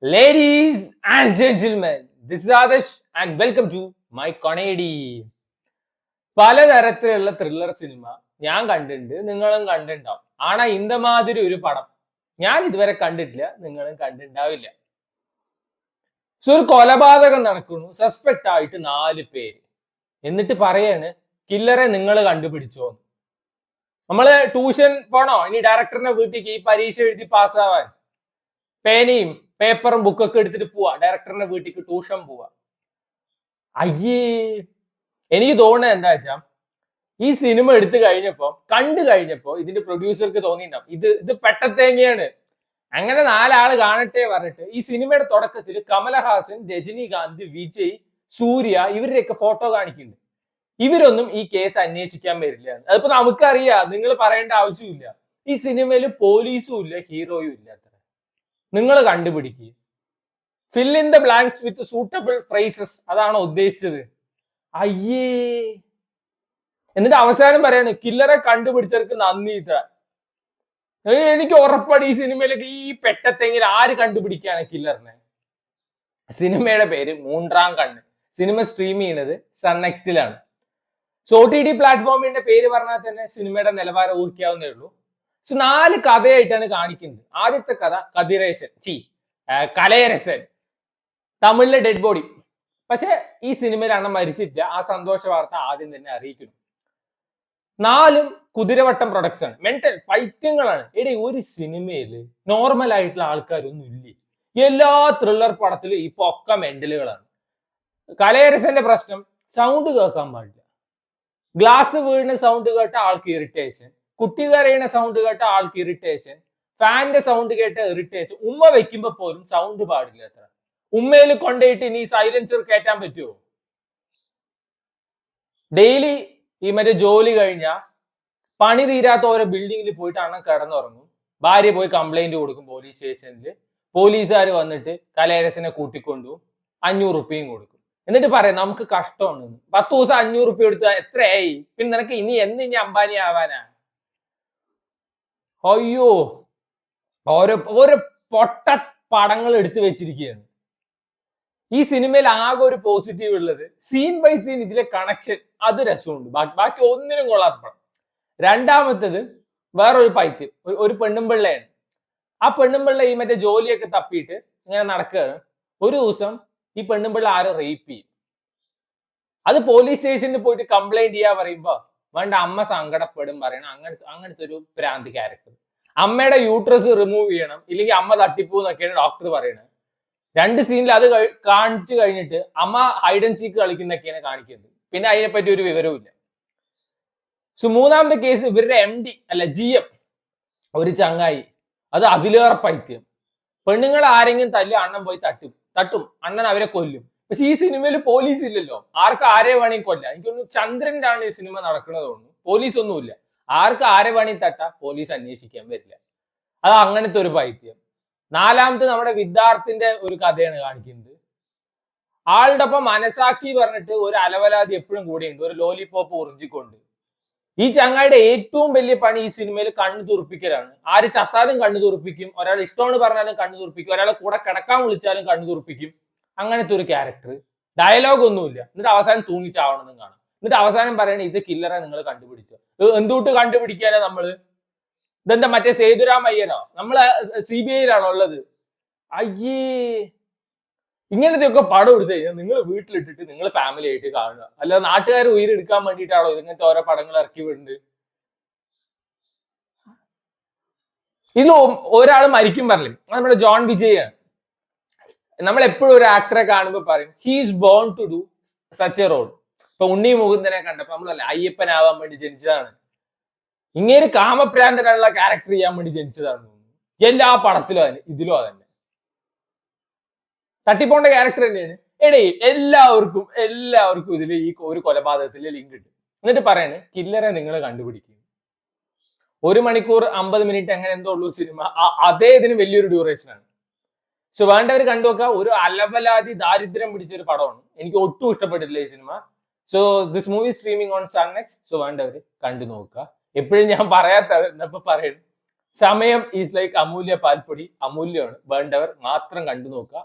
Ladies and gentlemen, this is Adesh and welcome to my Conedy. പലതരത്തിലുള്ള thriller cinema ഞാൻ കണ്ടിട്ടുണ്ട്, നിങ്ങളും കണ്ടിട്ടുണ്ടാവും. ആണാ ഇന്ത മാതിരി ഒരു പടം ഞാൻ ഇതുവരെ കണ്ടിട്ടില്ല, നിങ്ങളും കണ്ടിട്ടുണ്ടാവില്ല. സോ ഒരു കൊലപാതകം നടക്കുന്നു, സസ്പെക്ട് ആയിട്ട് 4 പേര്. എന്നിട്ട് പറയാണ് കില്ലറെ നിങ്ങൾ കണ്ടുപിടിച്ചോ. നമ്മള് ട്യൂഷൻ പോണോ ഇനി ഡയറക്ടറിന്റെ വീട്ടിലേക്ക് ഈ പരീക്ഷ എഴുതി പാസ്സാവാൻ? പേനയും പേപ്പറും ബുക്കൊക്കെ എടുത്തിട്ട് പോവാ, ഡയറക്ടറിന്റെ വീട്ടിലേക്ക് ട്യൂഷൻ പോവാ. അയ്യേ, എനിക്ക് തോന്നുന്നത് എന്താ വെച്ചാ ഈ സിനിമ എടുത്തു കണ്ടു കഴിഞ്ഞപ്പോ ഇതിന്റെ പ്രൊഡ്യൂസർക്ക് തോന്നിയിട്ടുണ്ടാവും ഇത് പെട്ടത്തേങ്ങയാണ്. അങ്ങനെ 4 ആള് കാണട്ടെ പറഞ്ഞിട്ട് ഈ സിനിമയുടെ തുടക്കത്തിൽ കമലഹാസൻ, രജനീകാന്ത്, വിജയ്, സൂര്യ ഇവരുടെയൊക്കെ ഫോട്ടോ കാണിക്കുന്നുണ്ട്. ഇവരൊന്നും ഈ കേസ് അന്വേഷിക്കാൻ വരില്ല. അതിപ്പോ നമുക്കറിയാം, നിങ്ങൾ പറയേണ്ട ആവശ്യമില്ല. ഈ സിനിമയിൽ പോലീസും ഇല്ല, ഹീറോയും ഇല്ല. നിങ്ങൾ കണ്ടുപിടിക്കുക. Fill in the blanks with suitable phrases, അതാണോ ഉദ്ദേശിച്ചത്? അയ്യേ, എന്നിട്ട് അവസാനം പറയാണ് കില്ലറെ കണ്ടുപിടിച്ചവർക്ക് നന്ദി. എനിക്ക് ഉറപ്പാണ് ഈ സിനിമയിലൊക്കെ ഈ പെട്ടത്തെങ്കിൽ ആര് കണ്ടുപിടിക്കാണ് കില്ലറിനെ. സിനിമയുടെ പേര് മൂന്നാം കണ്ണ്. സിനിമ സ്ട്രീം ചെയ്യുന്നത് സൺ നെക്സ്റ്റിലാണ്. സോ OTT പ്ലാറ്റ്ഫോമിന്റെ പേര് പറഞ്ഞാൽ തന്നെ സിനിമയുടെ നിലവാരം ഊഹിക്കാവുന്നേ ഉള്ളൂ. സോ 4 കഥയായിട്ടാണ് കാണിക്കുന്നത്. ആദ്യത്തെ കഥ കലയരസൻ, തമിഴിലെ ഡെഡ് ബോഡി. പക്ഷെ ഈ സിനിമയിൽ അണ്ണൻ മരിച്ചിട്ടില്ല. ആ സന്തോഷ വാർത്ത ആദ്യം തന്നെ അറിയിക്കുന്നു. 4 കുതിരവട്ടം പ്രൊഡക്ഷൻ, മെന്റൽ പൈത്യങ്ങളാണ്. എടേ, ഒരു സിനിമയിൽ നോർമൽ ആയിട്ടുള്ള ആൾക്കാരൊന്നും ഇല്ലേ? എല്ലാ ത്രില്ലർ പടത്തിലും ഇപ്പൊ ഒക്കെ മെന്റലുകളാണ്. കലയരസന്റെ പ്രശ്നം സൗണ്ട് കേൾക്കാൻ പാടില്ല. ഗ്ലാസ് വീഴുന്ന സൗണ്ട് കേട്ട ആൾക്ക് ഇറിറ്റേഷൻ, കുട്ടി കരയുന്ന സൗണ്ട് കേട്ട ആൾക്ക് ഇറിറ്റേഷൻ, ഫാനിന്റെ സൗണ്ട് കേട്ട ഇറിറ്റേഷൻ. ഉമ്മ വെക്കുമ്പോ പോലും സൗണ്ട് പാടില്ല. അത്ര ഉമ്മയിൽ കൊണ്ടുപോയിട്ട് ഇനി സൈലൻസർ കയറ്റാൻ പറ്റുമോ? ഡെയിലി ഈ മറ്റേ ജോലി കഴിഞ്ഞാൽ പണി തീരാത്ത ഓരോ ബിൽഡിങ്ങിൽ പോയിട്ട് അണ്ണൻ കിടന്നുറങ്ങും. ഭാര്യ പോയി കംപ്ലൈന്റ് കൊടുക്കും പോലീസ് സ്റ്റേഷനിൽ. പോലീസുകാർ വന്നിട്ട് കലയരസനെ കൂട്ടിക്കൊണ്ടുപോകും, 500 റുപ്യയും കൊടുക്കും. എന്നിട്ട് പറയാം നമുക്ക് കഷ്ടമാണ്. 10 ദിവസം 500 റുപ്യ എടുത്താൽ എത്രയായി? പിന്നെ നിനക്ക് ഇനി അംബാനി ആവാനാ? അയ്യോ, ഓരോ ഓരോ പൊട്ട പടങ്ങൾ എടുത്തു വെച്ചിരിക്കുകയാണ്. ഈ സിനിമയിൽ ആകെ ഒരു പോസിറ്റീവ് ഉള്ളത് സീൻ ബൈ സീൻ ഇതിലെ കണക്ഷൻ, അത് രസമുണ്ട്. ബാക്കി ഒന്നിനും കൊള്ളാത്ത പടം. രണ്ടാമത്തേത് വേറൊരു പൈത്യം, ഒരു പെണ്ണുമ്പിള്ളയാണ്. ആ പെണ്ണുമ്പിള്ള ഈ മറ്റേ ജോലിയൊക്കെ തപ്പിയിട്ട് ഇങ്ങനെ നടക്കുകയാണ്. ഒരു ദിവസം ഈ പെണ്ണുമ്പിള്ള ആരോ റേപ്പ് ചെയ്യും. അത് പോലീസ് സ്റ്റേഷനിൽ പോയിട്ട് കംപ്ലൈന്റ് ചെയ്യാ പറയുമ്പോ വേണ്ട, അമ്മ സങ്കടപ്പെടും പറയണം. അങ്ങനത്തെ ഒരു പ്രാന്തി ക്യാരക്ടർ. അമ്മയുടെ യൂട്രസ് റിമൂവ് ചെയ്യണം, ഇല്ലെങ്കിൽ അമ്മ തട്ടിപ്പോന്നൊക്കെയാണ് ഡോക്ടർ പറയുന്നത്. 2 സീനിൽ അത് കാണിച്ചു കഴിഞ്ഞിട്ട് അമ്മ ഹൈഡ് ആൻഡ് സീക്ക് കളിക്കുന്നൊക്കെയാണ് കാണിക്കുന്നത്. പിന്നെ അതിനെപ്പറ്റി ഒരു വിവരവും ഇല്ല. സോ മൂന്നാമത്തെ കേസ് ഇവരുടെ MD അല്ല GM, ഒരു ചങ്ങായി. അത് അതിലേറെ പൈത്യം. പെണ്ണുങ്ങൾ ആരെങ്കിലും തല്ലി അണ്ണൻ പോയി തട്ടും, അണ്ണൻ അവരെ കൊല്ലും. പക്ഷെ ഈ സിനിമയിൽ പോലീസ് ഇല്ലല്ലോ. ആർക്ക് ആരെ വേണമെങ്കിൽ കൊല്ലാം. എനിക്കൊന്ന് ചന്ദ്രന്റെ ആണ് ഈ സിനിമ നടക്കുന്നത് തോന്നുന്നു. പോലീസ് ഒന്നുമില്ല. ആർക്ക് ആരെ വേണമെങ്കിൽ തട്ടാ, പോലീസ് അന്വേഷിക്കാൻ വരില്ല. അത് അങ്ങനത്തെ ഒരു പൈത്യം. നാലാമത്തെ നമ്മുടെ വിദ്യാർത്ഥിന്റെ ഒരു കഥയാണ് കാണിക്കുന്നത്. ആളുടെ ഒപ്പം മനസാക്ഷി പറഞ്ഞിട്ട് ഒരു അലവലാതി എപ്പോഴും കൂടെയുണ്ട്, ഒരു ലോലിപോപ്പ് ഉറിഞ്ചിക്കൊണ്ട്. ഈ ചങ്ങായിയുടെ ഏറ്റവും വലിയ പണി ഈ സിനിമയിൽ കണ്ണു തുറപ്പിക്കലാണ്. ആര് ചത്താലും കണ്ണു തുറപ്പിക്കും, ഒരാൾ ഇഷ്ടമാണ് പറഞ്ഞാലും കണ്ണു തുറപ്പിക്കും, ഒരാളെ കൂടെ കിടക്കാൻ വിളിച്ചാലും കണ്ണു തുറപ്പിക്കും. അങ്ങനത്തെ ഒരു ക്യാരക്ടർ. ഡയലോഗ് ഒന്നുമില്ല. എന്നിട്ട് അവസാനം തൂങ്ങിച്ചാവണമെന്നും കാണാം. എന്നിട്ട് അവസാനം പറയണേ ഇത് കില്ലറെ നിങ്ങൾ കണ്ടുപിടിച്ചോ. എന്തുകൊണ്ട് കണ്ടുപിടിക്കാനാ നമ്മള്? ഇതെന്താ മറ്റേ സേതുരാമയ്യനോ? നമ്മള് CBI-യിലാണോ ഉള്ളത്? അയ്യേ, ഇങ്ങനത്തെ ഒക്കെ പടം എടുത്തു കഴിഞ്ഞാൽ നിങ്ങൾ വീട്ടിലിട്ടിട്ട് നിങ്ങൾ ഫാമിലി ആയിട്ട് കാണുക. അല്ലാതെ നാട്ടുകാർ ഉയരെടുക്കാൻ വേണ്ടിയിട്ടാണോ ഇങ്ങനത്തെ ഓരോ പടങ്ങൾ ഇറക്കി വിടുന്നത്? ഇതിൽ ഒരാൾ മരിക്കും പറഞ്ഞില്ലേ, നമ്മുടെ ജോൺ വിജയാണ്. നമ്മൾ എപ്പോഴും ഒരു ആക്ടറെ കാണുമ്പോൾ പറയും he's born to do such a role. ഇപ്പൊ ഉണ്ണി മുകുന്ദനെ കണ്ടപ്പോ നമ്മളല്ല അയ്യപ്പനാവാൻ വേണ്ടി ജനിച്ചതാണ്. ഇങ്ങനെ കാമപ്രാന്തനുള്ള ക്യാരക്ടർ ചെയ്യാൻ വേണ്ടി ജനിച്ചതാണ്. എല്ലാ പടത്തിലും അതിന്, ഇതിലും അതന്നെ തട്ടിപ്പോണ്ട ക്യാരക്ടർ തന്നെയാണ്. എടേ, എല്ലാവർക്കും ഇതിൽ ഈ ഒരു കൊലപാതകത്തിൽ ലിങ്ക് ഉണ്ട്. എന്നിട്ട് പറയാണ് കില്ലറെ നിങ്ങൾ കണ്ടുപിടിക്കും. 1 മണിക്കൂർ 50 മിനിറ്റ് അങ്ങനെ എന്തോ ഉള്ളൂ സിനിമ. അതേ ഇതിന് വലിയൊരു ഡ്യൂറേഷൻ ആണ്. സോ വേണ്ടവർ കണ്ടുനോക്കുക. ഒരു അലവലാതി ദാരിദ്ര്യം പിടിച്ച ഒരു പടമാണ്. എനിക്ക് ഒട്ടും ഇഷ്ടപ്പെട്ടിട്ടില്ല ഈ cinema. So this movie streaming on sun next. So വേണ്ടവർ കണ്ടു നോക്കുക. എപ്പോഴും ഞാൻ പറയാത്ത എന്നപ്പോ പറയും സമയം ഈസ് ലൈക്ക് അമൂല്യ പാൽപ്പൊടി, അമൂല്യമാണ്, വേണ്ടവർ മാത്രം കണ്ടു നോക്കുക.